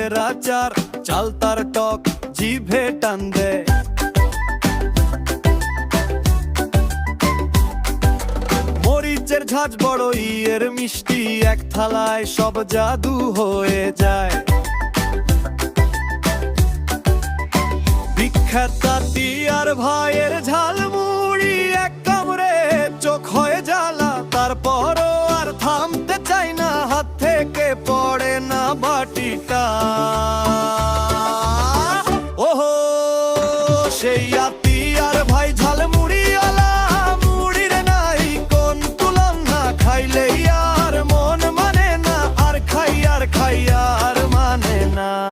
আমের আচার, চাল তার টক জিভে টান দেয়। মরিচের ঝাঁঝ বড়ইয়ের মিষ্টি, এক থালায় সব জাদু হয়ে যায়। বিখ্যাত তিয়ার ভাইয়ের